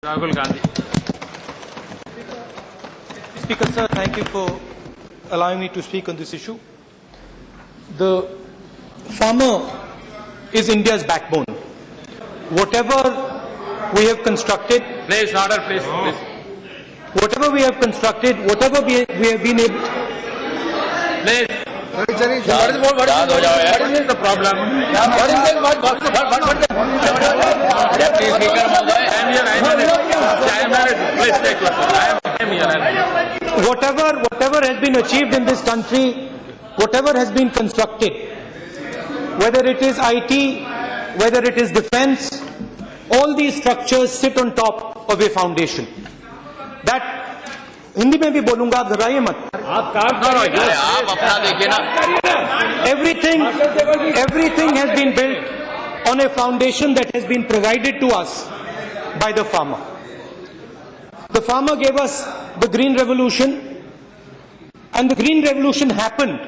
Rahul Gandhi. Speaker sir, thank you for allowing me to speak on this issue. The farmer is India's backbone. Whatever we have constructed, Please, order, please. Please. whatever we have constructed, whatever we have been able. Please. What is the problem? Deputy Speaker Mohoday, I am here. Please take your seat. I am here. Whatever has been achieved in this country, whatever has been constructed, whether it is IT, whether it is defense, all these structures sit on top of a foundation. That Hindi में भी बोलूंगा, आप घबराइए मत. आप अपना देखिए ना. Everything has been built on a foundation that has been provided to us by the farmer. The farmer gave us the Green Revolution, and the Green Revolution happened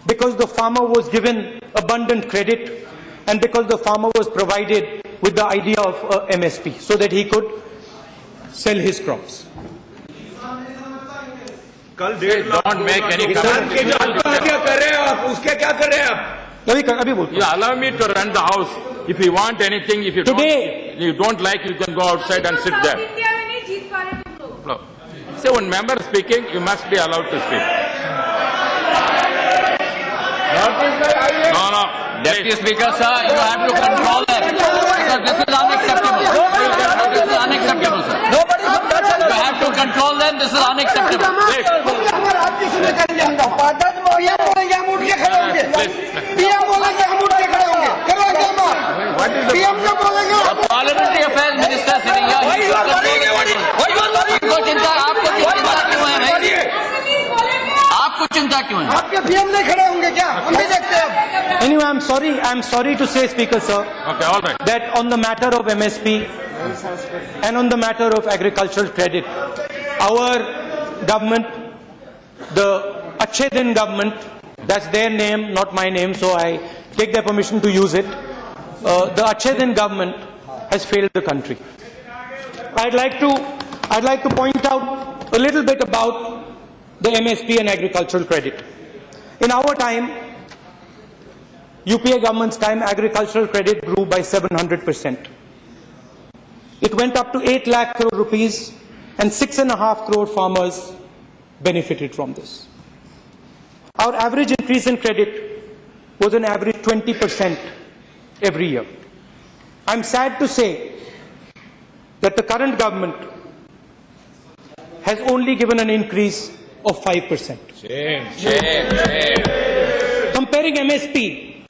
because the farmer was given abundant credit and because the farmer was provided with the idea of MSP so that he could sell his crops. Don't make any comment. You allow me to run the house. If you want anything, if you don't like, you can go outside and sit there. No. So when member is speaking, you must be allowed to speak. No. Deputy Speaker, sir, you have to control them. Because this is unacceptable. This is unacceptable, sir. You have to control them. This is unacceptable. Parliamentary Affairs Minister sitting here. आपको चिंता क्यों है? आपके PM नहीं खड़े होंगे क्या? हम भी देखते हैं. Anyway, I'm sorry to say, Speaker sir, Okay, all right. that on the matter of MSP and on the matter of agricultural credit, our government, the Achhe Din government, that's their name, not my name, so I take their permission to use it. The Achhe Din government has failed the country. I'd like to point out a little bit about the MSP and agricultural credit. In our time, UPA government's time, agricultural credit grew by 700%. It went up to 8 lakh crore rupees, and 6.5 crore farmers benefited from this. Our average increase in credit was an average 20% every year. I'm sad to say that the current government has only given an increase of 5%. Comparing MSP,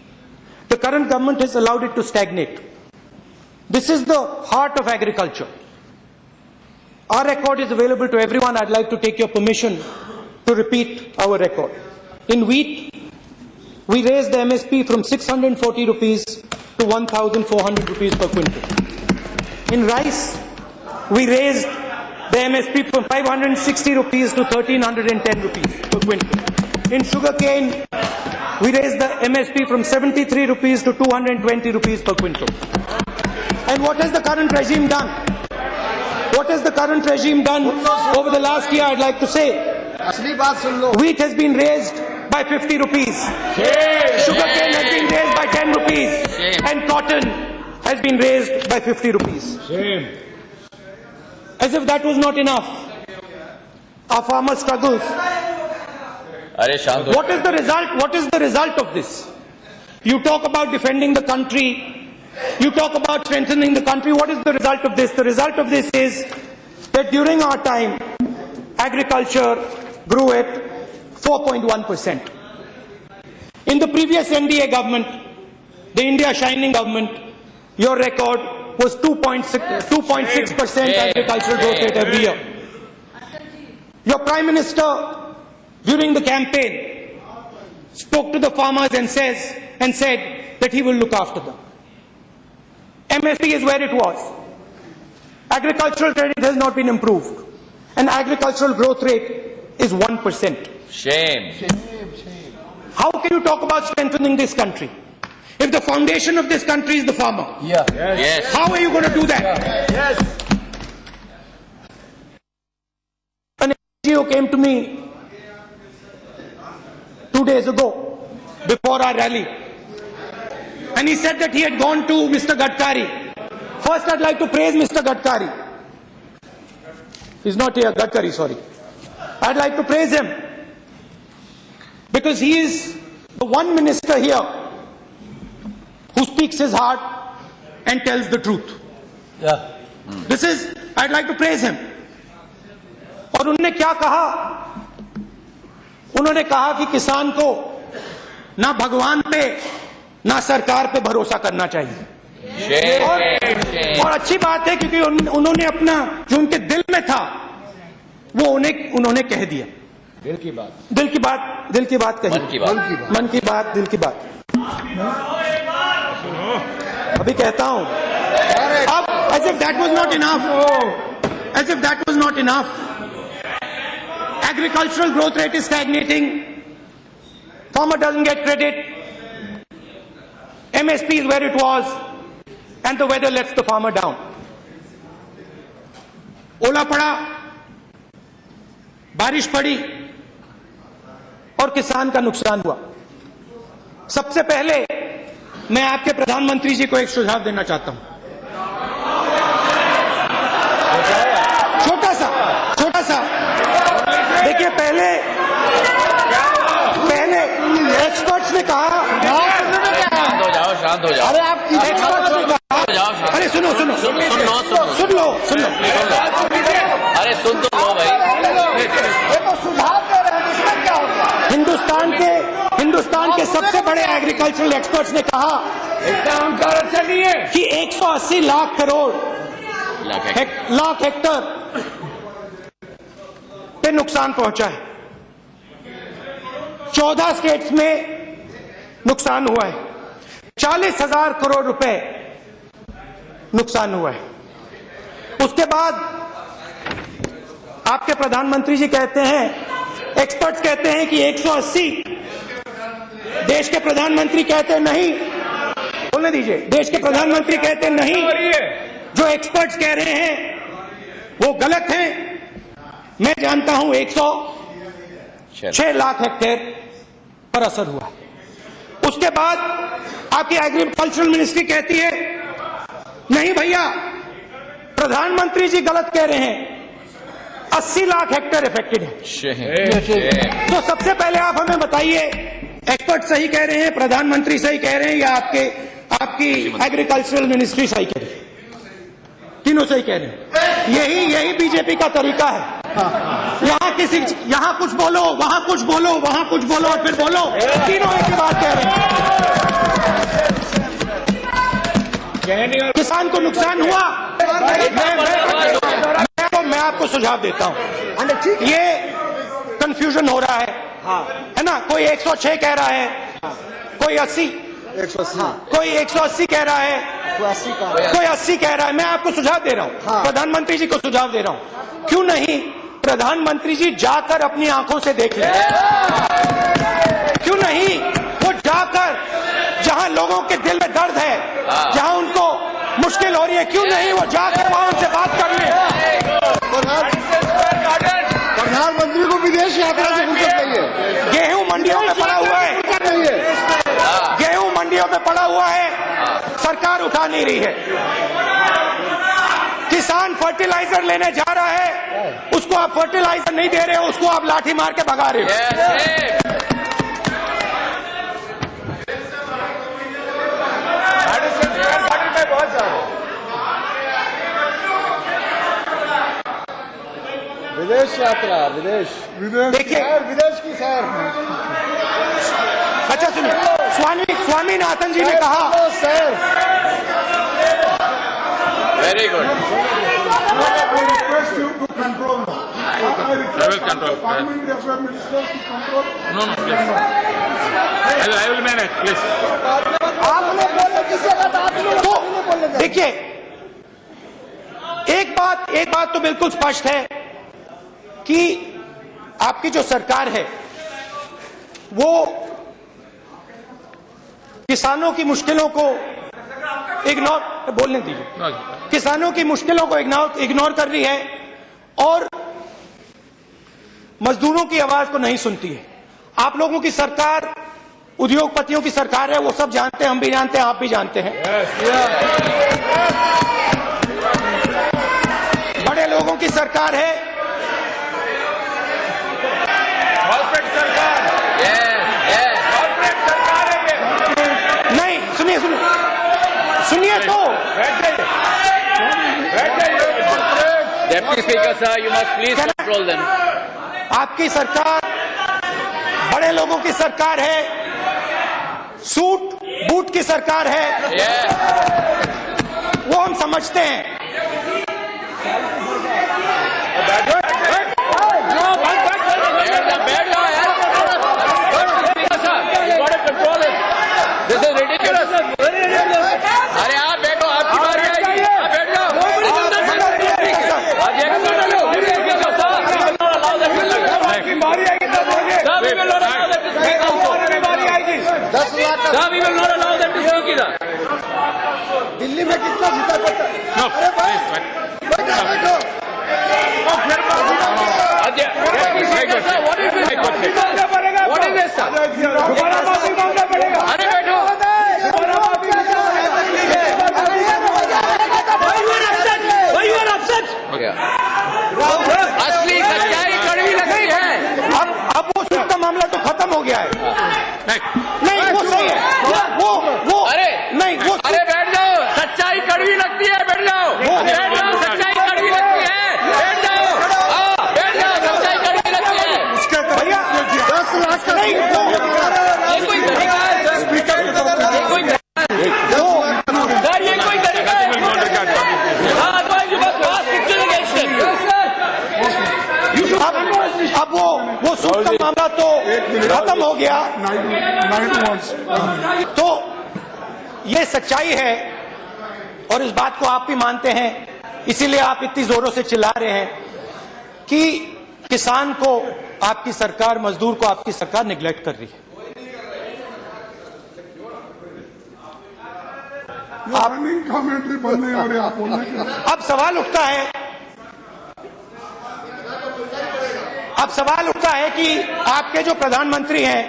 the current government has allowed it to stagnate. This is the heart of agriculture. Our record is available to everyone. I'd like to take your permission to repeat our record. In wheat, we raised the MSP from 640 rupees to 1,400 rupees per quintal. In rice, we raised the MSP from 560 rupees to 1,310 rupees per quintal. In sugarcane, we raised the MSP from 73 rupees to 220 rupees per quintal. And what has the current regime done? What has the current regime done over the last year? I'd like to say, wheat has been raised by 50 rupees. Sugarcane has been raised by 10 rupees. And cotton has been raised by 50 rupees. As if that was not enough, our farmer struggles. What is the result? What is the result of this? You talk about defending the country. You talk about strengthening the country. What is the result of this? The result of this is that during our time, agriculture grew at 4.1%. In the previous NDA government, the India Shining government, your record was 2.6% agricultural growth rate every year. Your Prime Minister, during the campaign, spoke to the farmers and said that he will look after them. MSP is where it was. Agricultural credit has not been improved. And agricultural growth rate is 1%. Shame. How can you talk about strengthening this country if the foundation of this country is the farmer? Yes. How are you going to do that? Yes. CEO came to me 2 days ago before our rally, and he said that he had gone to Mr. Gadkari. First, I'd like to praise Mr. Gadkari. He's not here, Gadkari, sorry. I'd like to praise him because he is the one minister here who speaks his heart and tells the truth. I'd like to praise him. और उन्होंने क्या कहा? उन्होंने कहा कि किसान को ना भगवान पे ना सरकार पे भरोसा करना चाहिए। और अच्छी बात है क्योंकि उन्होंने अपना जो उनके दिल में था वो उन्होंने कह दिया। दिल की बात कही। मन की बात, दिल की बात। अभी कहता हूं अब as if that was not enough, agricultural growth rate is stagnating, farmer doesn't get credit, MSP is where it was, and the weather lets the farmer down. ओला पड़ा, बारिश पड़ी और किसान का नुकसान हुआ। सबसे पहले मैं आपके प्रधानमंत्री जी को एक सुझाव देना चाहता हूं। छोटा सा देखिए, पहले एक्सपर्ट्स ने कहा, शांत हो जाओ। अरे आप एक्सपर्ट्स ने कहा, अरे सुनो सुन लो। अरे सुन तो लो भाई। हिंदुस्तान के सबसे बड़े एग्रीकल्चरल एक्सपर्ट्स ने कहा कि 180 लाख करोड़ लाख हेक्टर पे नुकसान पहुंचा है। 14 स्टेट्स में नुकसान हुआ है। 40,000 करोड़ रुपए नुकसान हुआ है। उसके बाद आपके प्रधानमंत्री जी कहते हैं, एक्सपर्ट्स कहते हैं कि 180, देश के प्रधानमंत्री कहते हैं नहीं, बोलने दीजिए, देश के प्रधानमंत्री कहते हैं नहीं, जो एक्सपर्ट्स कह रहे हैं वो गलत है। मैं जानता हूं 106 लाख हेक्टेयर पर असर हुआ। उसके बाद आपकी एग्रीकल्चरल मिनिस्ट्री कहती है नहीं भैया, प्रधानमंत्री जी गलत कह रहे हैं, 80 लाख हेक्टेयर इफेक्टेड है। तो सबसे पहले आप हमें बताइए, एक्सपर्ट सही कह रहे हैं, प्रधानमंत्री सही कह रहे हैं, या आपकी एग्रीकल्चरल मिनिस्ट्री सही कह रही है? तीनों सही कह रहे हैं। यही बीजेपी का तरीका है। यहाँ कुछ बोलो, वहां कुछ बोलो, वहां कुछ बोलो और फिर बोलो, तीनों एक ही बात कह रहे हैं। किसान को नुकसान हुआ। मैं आपको सुझाव देता हूं, ये कंफ्यूजन हो रहा है ना? कोई 106 कह रहा है, कोई 80, कोई 180 कह रहा है, कोई 80 कह रहा है। मैं आपको सुझाव दे रहा हूं, प्रधानमंत्री जी को सुझाव दे रहा हूं, क्यों नहीं प्रधानमंत्री जी जाकर अपनी आंखों से देख लें? क्यों नहीं वो जाकर, जहां लोगों के दिल में दर्द है, जहां उनको मुश्किल हो रही है, क्यों नहीं वो जाकर वहां उनसे बात कर ले? प्रधानमंत्री को विदेश यात्रा से फुर्सत नहीं है। गेहूं मंडियों में पड़ा हुआ है, गेहूं मंडियों में पड़ा हुआ है, सरकार उठा नहीं रही है। किसान फर्टिलाइजर लेने जा रहा है, उसको आप फर्टिलाइजर नहीं दे रहे हो, उसको आप लाठी मार के भगा रहे हो। विदेश यात्रा, विदेश देखिए, विदेश की सैर। अच्छा सुनिए, स्वामीनाथन जी ने कहा, सैर। Very good. I will control. No, please. I will manage, please. आपने बोले किसी का बात नहीं। तो देखिए, एक बात तो बिल्कुल स्पष्ट है कि आपकी जो सरकार है वो किसानों की मुश्किलों को बोलने दीजिए, किसानों की मुश्किलों को इग्नोर कर रही है और मजदूरों की आवाज को नहीं सुनती है। आप लोगों की सरकार उद्योगपतियों की सरकार है, वो सब जानते हैं, हम भी जानते हैं, आप भी जानते हैं। बड़े लोगों की सरकार है, कॉर्पोरेट सरकार, कॉर्पोरेट सरकार है ये। नहीं, सुनिए सुनिए तो Deputy Speaker, sir, you must please control them. आपकी सरकार बड़े लोगों की सरकार है, सूट बूट की सरकार है, वो हम समझते हैं। This is ridiculous. अरे आप बैठो, आपकी बारी आएगी, आप बैठ जाओ। दिल्ली में कितना जीता करता है? What is this, sir? अरे बैठो। असली सच्चाई कड़वी लगती है। अब वो सूट का मामला तो खत्म हो गया है। नहीं, वो सही है, वो अरे नहीं, वो अरे बैठ जाओ, सच्चाई कड़वी लगती है, बैठ जाओ, बैठ जाओ, सच्चाई कड़वी लगती है, बैठ जाओ, बैठ जाओ, सच्चाई कड़वी लगती है। भैया 10 लाख का नहीं, ये कोई तरीका है सर? ये कोई सर, ये कोई तरीका है? अब वो सूट का मामला तो खत्म हो गया। तो ये सच्चाई है और इस बात को आप भी मानते हैं, इसीलिए आप इतनी जोरों से चिल्ला रहे हैं कि किसान को आपकी सरकार, मजदूर को आपकी सरकार निगलेक्ट कर रही है। कमेंट्री बंद नहीं हो रही, आप बोलने के। अब सवाल उठता है कि आपके जो प्रधानमंत्री हैं,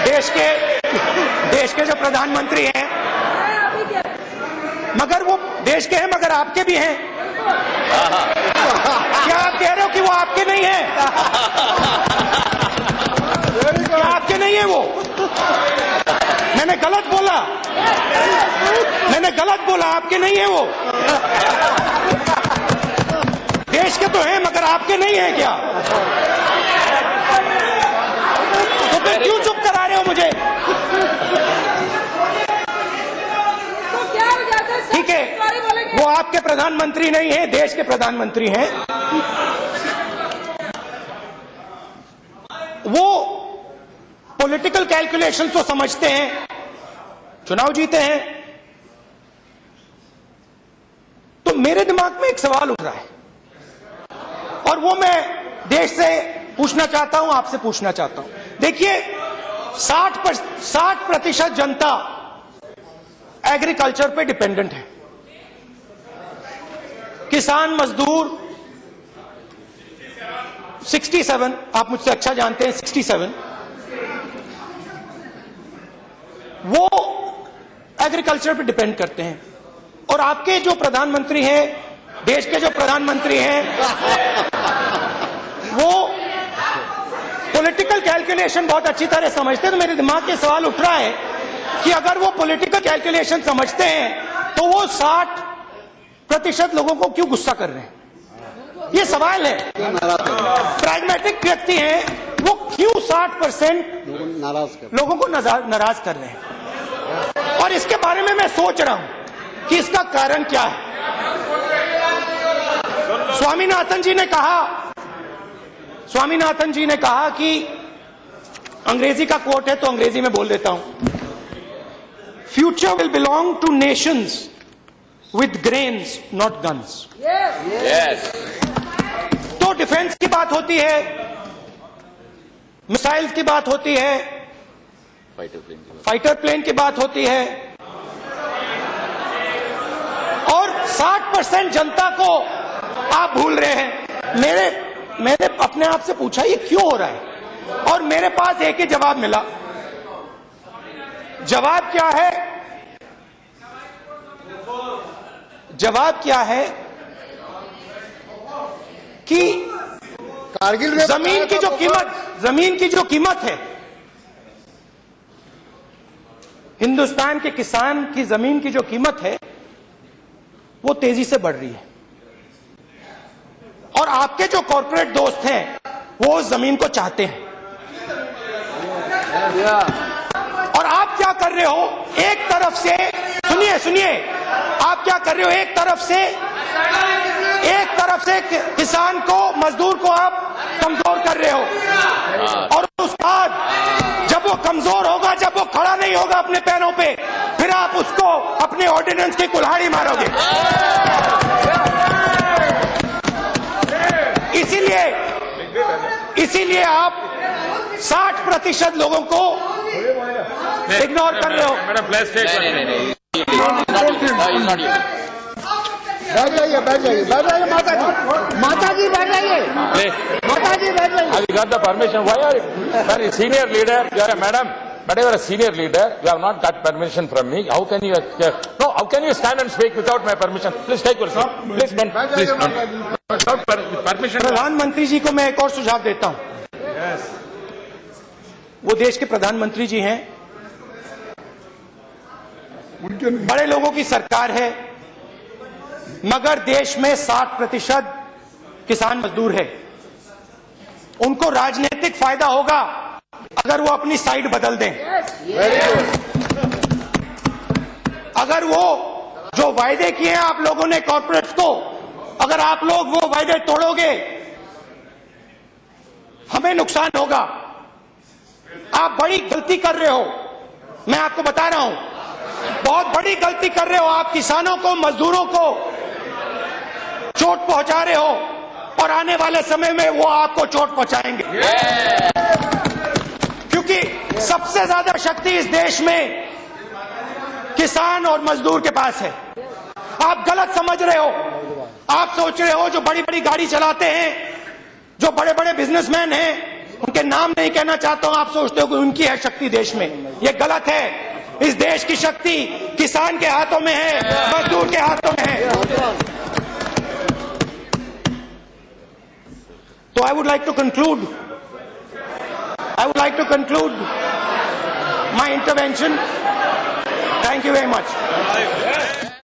देश के जो प्रधानमंत्री हैं, मगर वो देश के हैं मगर आपके भी हैं। क्या आप कह रहे हो कि वो आपके नहीं हैं? क्या आपके नहीं है वो? मैंने गलत बोला, आपके नहीं है वो। देश के तो हैं मगर आपके नहीं है क्या? तो फिर क्यों चुप करा रहे हो मुझे? ठीक है, वो आपके प्रधानमंत्री नहीं है, देश के प्रधानमंत्री हैं। वो पॉलिटिकल कैलकुलेशन तो समझते हैं, चुनाव जीते हैं। तो मेरे दिमाग में एक सवाल उठ रहा है और वो मैं देश से पूछना चाहता हूं, आपसे पूछना चाहता हूं। देखिए, 60% जनता एग्रीकल्चर पे डिपेंडेंट है। किसान मजदूर 67, आप मुझसे अच्छा जानते हैं, 67 वो एग्रीकल्चर पे डिपेंड करते हैं। और आपके जो प्रधानमंत्री हैं, देश के जो प्रधानमंत्री हैं, वो पॉलिटिकल कैलकुलेशन बहुत अच्छी तरह समझते हैं। तो मेरे दिमाग के सवाल उठ रहा है कि अगर वो पॉलिटिकल कैलकुलेशन समझते हैं तो वो 60% लोगों को क्यों गुस्सा कर रहे हैं? ये सवाल है। प्रैग्मेटिक व्यक्ति हैं, वो क्यों 60% लोगों को नाराज कर रहे हैं? और इसके बारे में मैं सोच रहा हूं कि इसका कारण क्या है। स्वामीनाथन जी ने कहा कि अंग्रेजी का कोट है तो अंग्रेजी में बोल देता हूं, future will belong two nations with grains not guns. तो डिफेंस की बात होती है, मिसाइल्स की बात होती है, फाइटर प्लेन की बात होती है, और 60% जनता को आप भूल रहे हैं। मैंने अपने आप से पूछा ये क्यों हो रहा है, और मेरे पास एक ही जवाब मिला। जवाब क्या है? जवाब क्या है कि कारगिल में जमीन की जो कीमत है, हिंदुस्तान के किसान की जमीन की जो कीमत है वो तेजी से बढ़ रही है, और आपके जो कॉर्पोरेट दोस्त हैं वो उस जमीन को चाहते हैं। और आप क्या कर रहे हो? एक तरफ से सुनिए, आप क्या कर रहे हो? एक तरफ से किसान को, मजदूर को आप कमजोर कर रहे हो, और उसके बाद जब वो कमजोर होगा, जब वो खड़ा नहीं होगा अपने पैरों पे, फिर आप उसको अपने ऑर्डिनेंस की कुल्हाड़ी मारोगे। इसीलिए आप 60% लोगों को इग्नोर कर रहे हो। मैडम प्लीज टेक बैठ जाइए माता जी बैठ जाइए। Have you got the permission? Why are you a senior leader? You are a madam, but you are a senior leader. You have not got permission from me. How can you? No, how can you stand and speak without my permission? Please take your seat. Please don't. Please don't. Without permission. प्रधानमंत्री जी को मैं एक और सुझाव देता हूं। वो देश के प्रधानमंत्री जी हैं, बड़े लोगों की सरकार है, मगर देश में 60% किसान मजदूर है। उनको राजनीतिक फायदा होगा अगर वो अपनी साइड बदल दें। अगर वो जो वायदे किए हैं आप लोगों ने कॉर्पोरेट्स को, अगर आप लोग वो वायदे तोड़ोगे, हमें नुकसान होगा। आप बड़ी गलती कर रहे हो, मैं आपको बता रहा हूं, बहुत बड़ी गलती कर रहे हो। आप किसानों को, मजदूरों को चोट पहुंचा रहे हो, और आने वाले समय में वो आपको चोट पहुंचाएंगे। क्योंकि सबसे ज्यादा शक्ति इस देश में किसान और मजदूर के पास है। आप गलत समझ रहे हो। आप सोच रहे हो जो बड़ी बड़ी गाड़ी चलाते हैं, जो बड़े बड़े बिजनेसमैन हैं, उनके नाम नहीं कहना चाहता हूं, आप सोचते हो कि उनकी है शक्ति देश में। यह गलत है। इस देश की शक्ति किसान के हाथों में है, मजदूर के हाथों में है। So I would like to conclude my intervention. Thank you very much.